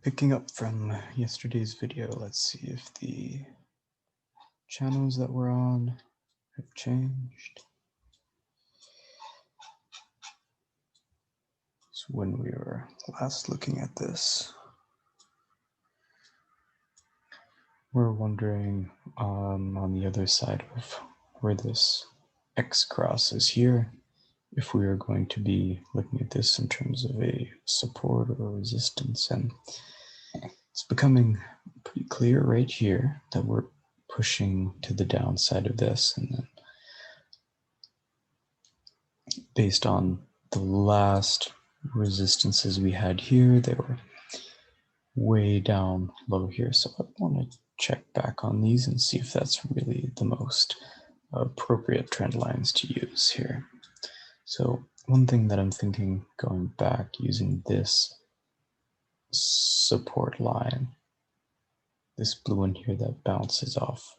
Picking up from yesterday's video, let's see if the channels that we're on have changed. So when we were last looking at this, we're wondering on the other side of where this X crosses here, if we are going to be looking at this in terms of a support or a resistance. And it's becoming pretty clear right here that we're pushing to the downside of this, and then based on the last resistances we had here, they were way down low here. So I want to check back on these and see if that's really the most appropriate trend lines to use here. So one thing that I'm thinking going back using this support line, this blue one here that bounces off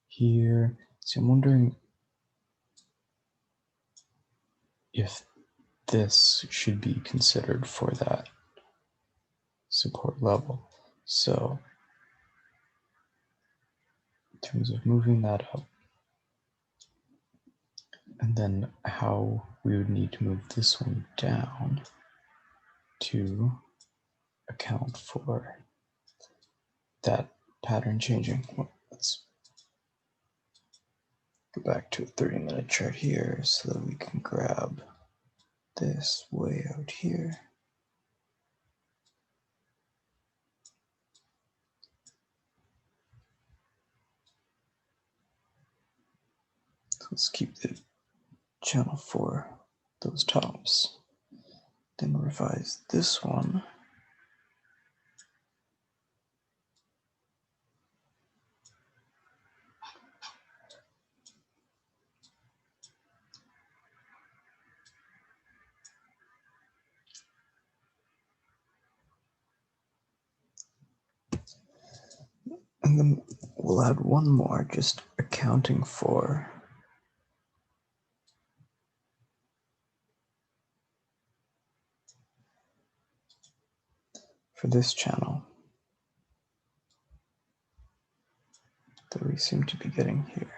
here. So I'm wondering if this should be considered for that support level. So in terms of moving that up, and then how we would need to move this one down to account for that pattern changing. Well, let's go back to a 30-minute chart here so that we can grab this way out here. So let's keep the channel for those tops. Then revise this one. And then we'll add one more, just accounting for this channel that we seem to be getting here.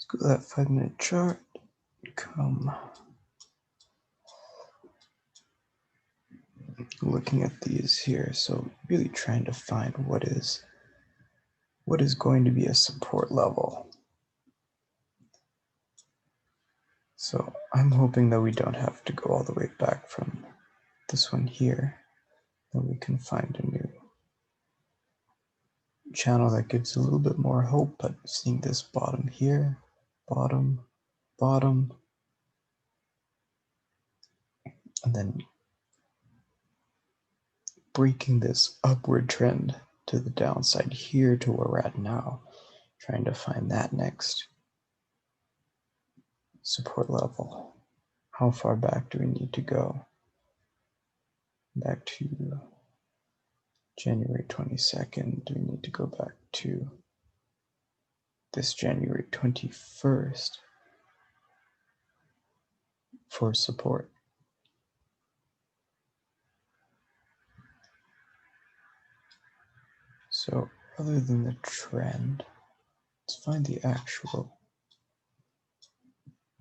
Let's go to that 5-minute chart, come looking at these here. So really trying to find what is going to be a support level. So I'm hoping that we don't have to go all the way back from this one here, that we can find a new channel that gives a little bit more hope. But seeing this bottom here, bottom, bottom, and then breaking this upward trend to the downside here to where we're at now, trying to find that next support level. How far back do we need to go? Back to January 22nd. Do we need to go back to this January 21st for support? So other than the trend, let's find the actual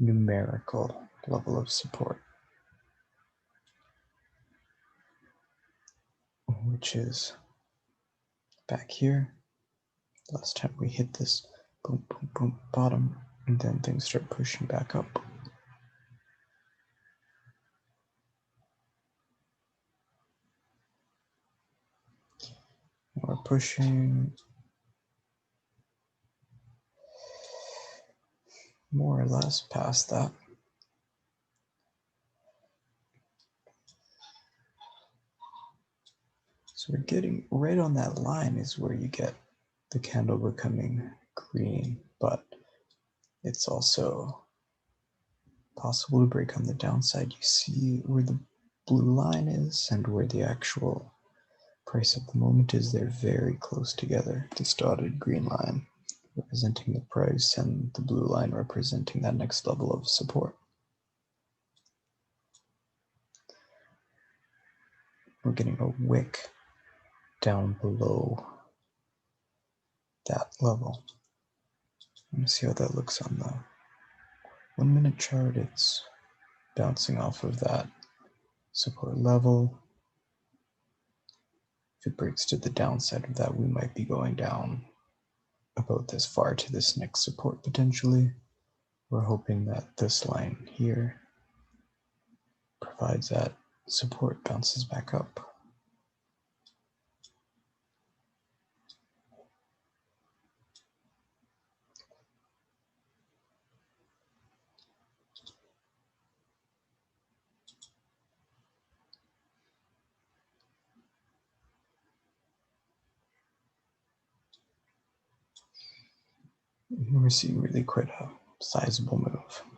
numerical level of support, which is back here. Last time we hit this boom, boom, boom bottom, and then things start pushing back up. We're pushing more or less past that. So we're getting right on that line is where you get the candle becoming green, but it's also possible to break on the downside. You see where the blue line is and where the actual price at the moment is. They're very close together. This dotted green line representing the price and the blue line representing that next level of support. We're getting a wick down below that level. Let me see how that looks on the 1 minute chart. It's bouncing off of that support level. If it breaks to the downside of that, we might be going down about this far to this next support potentially. We're hoping that this line here provides that support, bounces back up. We're seeing really quite a sizable move.